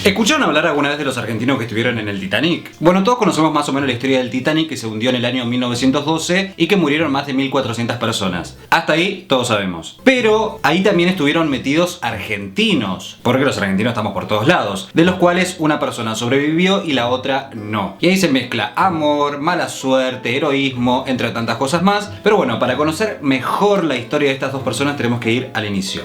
¿Escucharon hablar alguna vez de los argentinos que estuvieron en el Titanic? Bueno, todos conocemos más o menos la historia del Titanic, que se hundió en el año 1912 y que murieron más de 1400 personas. Hasta ahí todos sabemos. Pero ahí también estuvieron metidos argentinos, porque los argentinos estamos por todos lados, de los cuales una persona sobrevivió y la otra no. Y ahí se mezcla amor, mala suerte, heroísmo, entre tantas cosas más. Pero bueno, para conocer mejor la historia de estas dos personas tenemos que ir al inicio.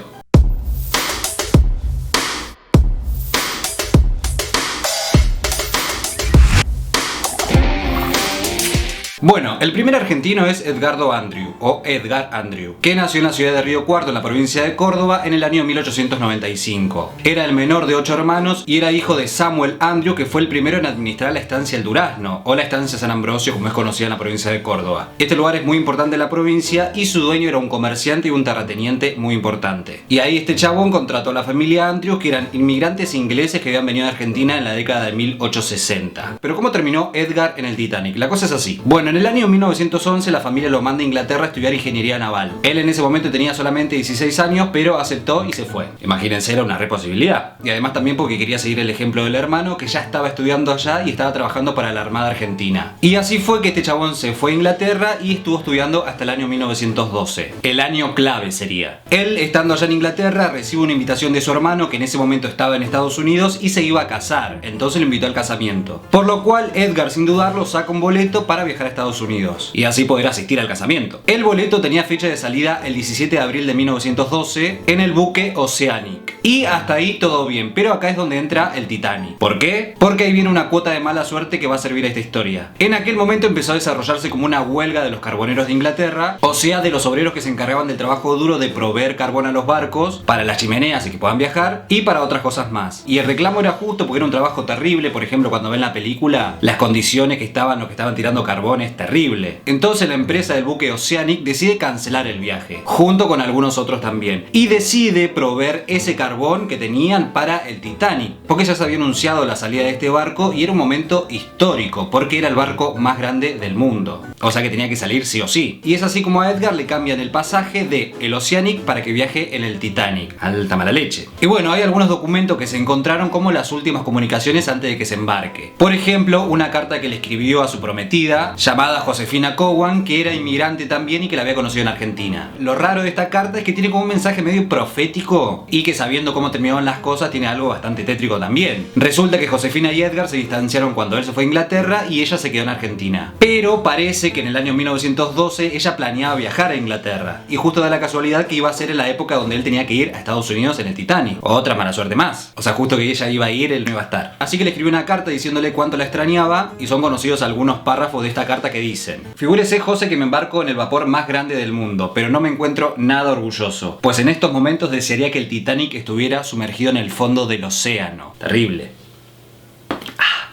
Bueno, el primer argentino es Edgardo Andrew, o Edgar Andrew, que nació en la ciudad de Río Cuarto, en la provincia de Córdoba, en el año 1895. Era el menor de 8 hermanos y era hijo de Samuel Andrew, que fue el primero en administrar la estancia El Durazno, o la estancia San Ambrosio, como es conocida en la provincia de Córdoba. Este lugar es muy importante en la provincia y su dueño era un comerciante y un terrateniente muy importante. Y ahí este chabón contrató a la familia Andrew, que eran inmigrantes ingleses que habían venido a Argentina en la década de 1860. Pero ¿cómo terminó Edgar en el Titanic? La cosa es así. Bueno, en el año 1911 la familia lo manda a Inglaterra a estudiar ingeniería naval. Él en ese momento tenía solamente 16 años, pero aceptó y se fue. Imagínense, era una re posibilidad. Y además también porque quería seguir el ejemplo del hermano, que ya estaba estudiando allá y estaba trabajando para la Armada Argentina. Y así fue que este chabón se fue a Inglaterra y estuvo estudiando hasta el año 1912. El año clave sería. Él, estando allá en Inglaterra, recibe una invitación de su hermano, que en ese momento estaba en Estados Unidos, y se iba a casar. Entonces lo invitó al casamiento. Por lo cual Edgar, sin dudarlo, saca un boleto para viajar a Estados Unidos y así poder asistir al casamiento. El boleto tenía fecha de salida el 17 de abril de 1912 en el buque Oceanic. Y hasta ahí todo bien, pero acá es donde entra el Titanic. ¿Por qué? Porque ahí viene una cuota de mala suerte que va a servir a esta historia. En aquel momento empezó a desarrollarse como una huelga de los carboneros de Inglaterra, o sea, de los obreros que se encargaban del trabajo duro de proveer carbón a los barcos, para las chimeneas y que puedan viajar, y para otras cosas más. Y el reclamo era justo porque era un trabajo terrible. Por ejemplo, cuando ven la película, las condiciones que estaban los que estaban tirando carbón es terrible. Entonces la empresa del buque Oceanic decide cancelar el viaje, junto con algunos otros también, y decide proveer ese carbón que tenían para el Titanic, porque ya se había anunciado la salida de este barco y era un momento histórico, porque era el barco más grande del mundo, o sea que tenía que salir sí o sí. Y es así como a Edgar le cambian el pasaje de el Oceanic para que viaje en el Titanic. Alta mala leche. Y bueno, hay algunos documentos que se encontraron como las últimas comunicaciones antes de que se embarque. Por ejemplo, una carta que le escribió a su prometida, llamada Josefina Cowan, que era inmigrante también y que la había conocido en Argentina. Lo raro de esta carta es que tiene como un mensaje medio profético y que, sabiendo cómo terminaban las cosas, tiene algo bastante tétrico también. Resulta que Josefina y Edgar se distanciaron cuando él se fue a Inglaterra y ella se quedó en Argentina. Pero parece que en el año 1912 ella planeaba viajar a Inglaterra, y justo da la casualidad que iba a ser en la época donde él tenía que ir a Estados Unidos en el Titanic. Otra mala suerte más. O sea, justo que ella iba a ir, él no iba a estar. Así que le escribió una carta diciéndole cuánto la extrañaba, y son conocidos algunos párrafos de esta carta que dicen: figúrese, José, que me embarco en el vapor más grande del mundo, pero no me encuentro nada orgulloso, pues en estos momentos desearía que el Titanic estuviera sumergido en el fondo del océano. Terrible.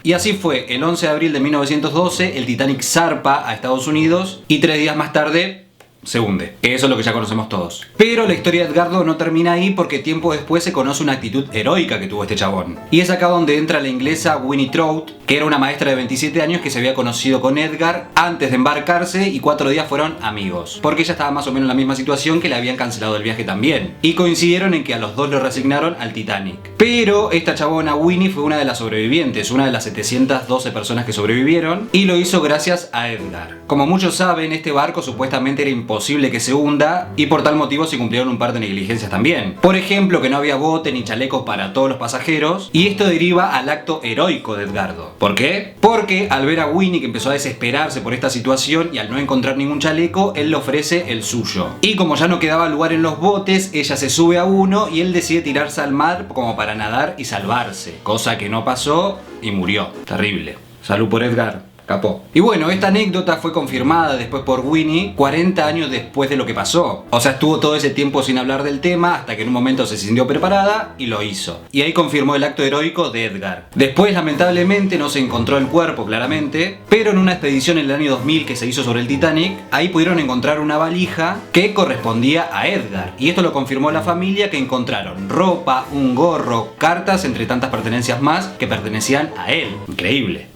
Y así fue, el 11 de abril de 1912 el Titanic zarpa a Estados Unidos y 3 días más tarde se hunde. Eso es lo que ya conocemos todos. Pero la historia de Edgardo no termina ahí, porque tiempo después se conoce una actitud heroica que tuvo este chabón. Y es acá donde entra la inglesa Winnie Trout, que era una maestra de 27 años que se había conocido con Edgar antes de embarcarse, y 4 días fueron amigos, porque ella estaba más o menos en la misma situación, que le habían cancelado el viaje también. Y coincidieron en que a los dos lo resignaron al Titanic. Pero esta chabona Winnie fue una de las sobrevivientes, una de las 712 personas que sobrevivieron, y lo hizo gracias a Edgar. Como muchos saben, este barco supuestamente era imposible que se hunda, y por tal motivo se cumplieron un par de negligencias también. Por ejemplo, que no había bote ni chalecos para todos los pasajeros, y esto deriva al acto heroico de Edgardo. ¿Por qué? Porque al ver a Winnie que empezó a desesperarse por esta situación y al no encontrar ningún chaleco, él le ofrece el suyo. Y como ya no quedaba lugar en los botes, ella se sube a uno y él decide tirarse al mar como para nadar y salvarse, cosa que no pasó y murió. Terrible. Salud por Edgar. Capó. Y bueno, esta anécdota fue confirmada después por Winnie 40 años después de lo que pasó. O sea, estuvo todo ese tiempo sin hablar del tema hasta que en un momento se sintió preparada y lo hizo. Y ahí confirmó el acto heroico de Edgar. Después, lamentablemente, no se encontró el cuerpo, claramente, pero en una expedición en el año 2000 que se hizo sobre el Titanic, ahí pudieron encontrar una valija que correspondía a Edgar. Y esto lo confirmó la familia, que encontraron ropa, un gorro, cartas, entre tantas pertenencias más que pertenecían a él. Increíble.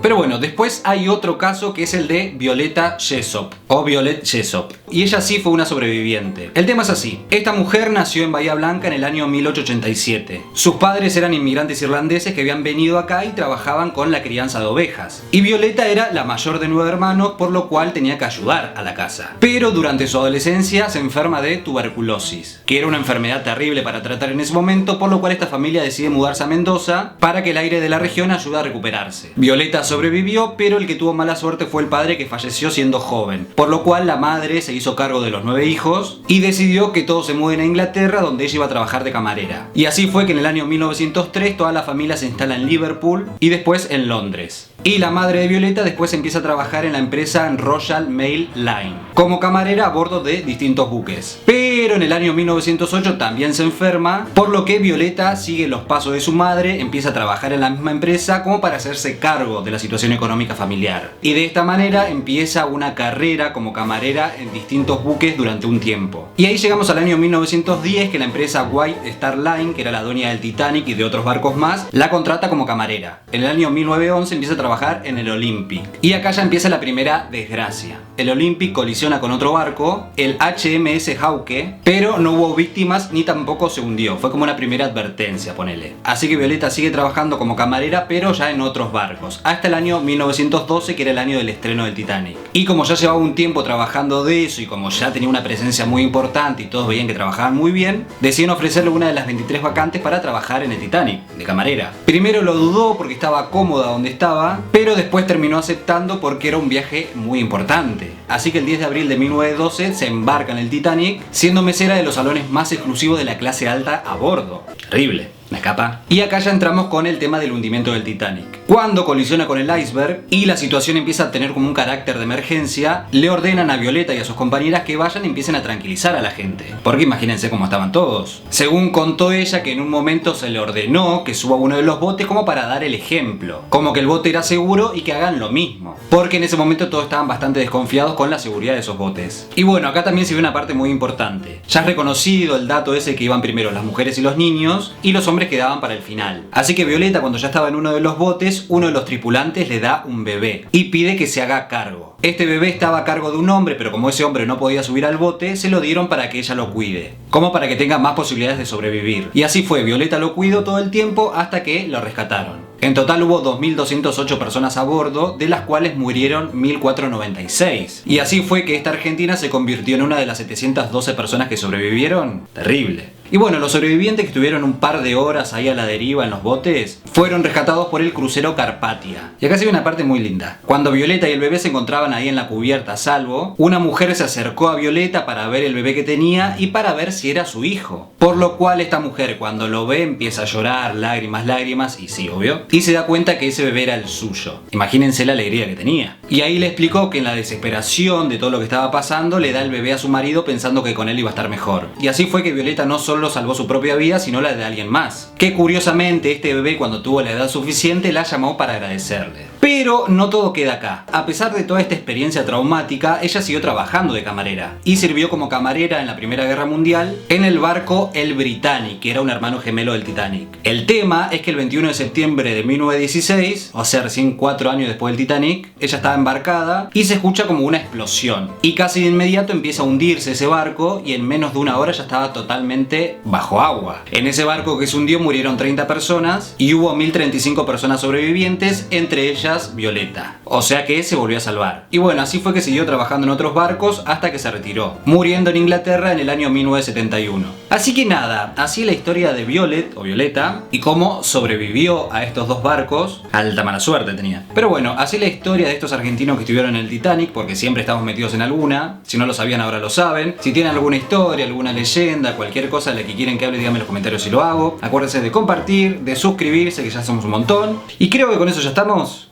Pero bueno, después hay otro caso que es el de Violeta Jessop, o Violet Jessop, y ella sí fue una sobreviviente. El tema es así: esta mujer nació en Bahía Blanca en el año 1887. Sus padres eran inmigrantes irlandeses que habían venido acá y trabajaban con la crianza de ovejas. Y Violeta era la mayor de 9 hermanos, por lo cual tenía que ayudar a la casa. Pero durante su adolescencia se enferma de tuberculosis, que era una enfermedad terrible para tratar en ese momento, por lo cual esta familia decide mudarse a Mendoza para que el aire de la región ayude a recuperarse. Violeta sobrevivió, pero el que tuvo mala suerte fue el padre, que falleció siendo joven, por lo cual la madre se hizo cargo de los 9 hijos y decidió que todos se muden a Inglaterra, donde ella iba a trabajar de camarera. Y así fue que en el año 1903 toda la familia se instala en Liverpool y después en Londres. Y la madre de Violeta después empieza a trabajar en la empresa Royal Mail Line como camarera a bordo de distintos buques. Pero en el año 1908 también se enferma, por lo que Violeta sigue los pasos de su madre, empieza a trabajar en la misma empresa como para hacerse cargo de la situación económica familiar. Y de esta manera empieza una carrera como camarera en distintos buques durante un tiempo. Y ahí llegamos al año 1910, que la empresa White Star Line, que era la dueña del Titanic y de otros barcos más, la contrata como camarera. En el año 1911 empieza a trabajar en el Olympic. Y acá ya empieza la primera desgracia. El Olympic colisiona con otro barco, el HMS Hawke, pero no hubo víctimas ni tampoco se hundió. Fue como una primera advertencia, ponele. Así que Violeta sigue trabajando como camarera, pero ya en otros barcos, hasta el año 1912, que era el año del estreno del Titanic. Y como ya llevaba un tiempo trabajando de eso y como ya tenía una presencia muy importante y todos veían que trabajaban muy bien, deciden ofrecerle una de las 23 vacantes para trabajar en el Titanic, de camarera. Primero lo dudó porque estaba cómoda donde estaba, pero después terminó aceptando porque era un viaje muy importante. Así que el 10 de abril de 1912 se embarca en el Titanic, siendo mesera de los salones más exclusivos de la clase alta a bordo. Terrible. Me escapa. Y acá ya entramos con el tema del hundimiento del Titanic. Cuando colisiona con el iceberg y la situación empieza a tener como un carácter de emergencia, le ordenan a Violeta y a sus compañeras que vayan y empiecen a tranquilizar a la gente. Porque imagínense cómo estaban todos. Según contó ella, que en un momento se le ordenó que suba uno de los botes como para dar el ejemplo. Como que el bote era seguro y que hagan lo mismo. Porque en ese momento todos estaban bastante desconfiados con la seguridad de esos botes. Y bueno, acá también se ve una parte muy importante. Ya es reconocido el dato ese que iban primero las mujeres y los niños, y los hombres quedaban para el final. Así que Violeta, cuando ya estaba en uno de los botes, uno de los tripulantes le da un bebé y pide que se haga cargo. Este bebé estaba a cargo de un hombre, pero como ese hombre no podía subir al bote, se lo dieron para que ella lo cuide, como para que tenga más posibilidades de sobrevivir. Y así fue, Violeta lo cuidó todo el tiempo hasta que lo rescataron. En total hubo 2.208 personas a bordo, de las cuales murieron 1.496. Y así fue que esta argentina se convirtió en una de las 712 personas que sobrevivieron. Terrible. Y bueno, los sobrevivientes que estuvieron un par de horas ahí a la deriva en los botes fueron rescatados por el crucero Carpathia. Y acá se ve una parte muy linda. Cuando Violeta y el bebé se encontraban ahí en la cubierta a salvo, una mujer se acercó a Violeta para ver el bebé que tenía y para ver si era su hijo. Por lo cual esta mujer, cuando lo ve, empieza a llorar, lágrimas, lágrimas, y sí, obvio, y se da cuenta que ese bebé era el suyo. Imagínense la alegría que tenía. Y ahí le explicó que en la desesperación de todo lo que estaba pasando, le da el bebé a su marido pensando que con él iba a estar mejor. Y así fue que Violeta no solo salvó su propia vida, sino la de alguien más. Que curiosamente este bebé, cuando tuvo la edad suficiente, la llamó para agradecerle. Pero no todo queda acá. A pesar de toda esta experiencia traumática, ella siguió trabajando de camarera y sirvió como camarera en la Primera Guerra Mundial en el barco el Britannic, que era un hermano gemelo del Titanic. El tema es que el 21 de septiembre de 1916, o sea, recién 4 años después del Titanic, ella estaba embarcada y se escucha como una explosión. Y casi de inmediato empieza a hundirse ese barco y en menos de una hora ya estaba totalmente bajo agua. En ese barco que se hundió murieron 30 personas y hubo 1.035 personas sobrevivientes, entre ellas Violeta. O sea que se volvió a salvar. Y bueno, así fue que siguió trabajando en otros barcos hasta que se retiró, muriendo en Inglaterra en el año 1971. Así que nada, así la historia de Violet o Violeta y cómo sobrevivió a estos dos barcos. Alta mala suerte tenía. Pero bueno, así la historia de estos argentinos que estuvieron en el Titanic, porque siempre estamos metidos en alguna. Si no lo sabían, ahora lo saben. Si tienen alguna historia, alguna leyenda, cualquier cosa de la que quieren que hable, díganme en los comentarios si lo hago. Acuérdense de compartir, de suscribirse, que ya somos un montón. Y creo que con eso ya estamos.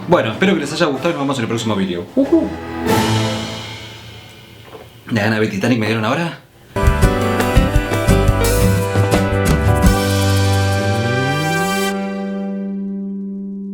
Bueno, espero que les haya gustado y nos vemos en el próximo vídeo. ¿La gana de Titanic me dieron ahora?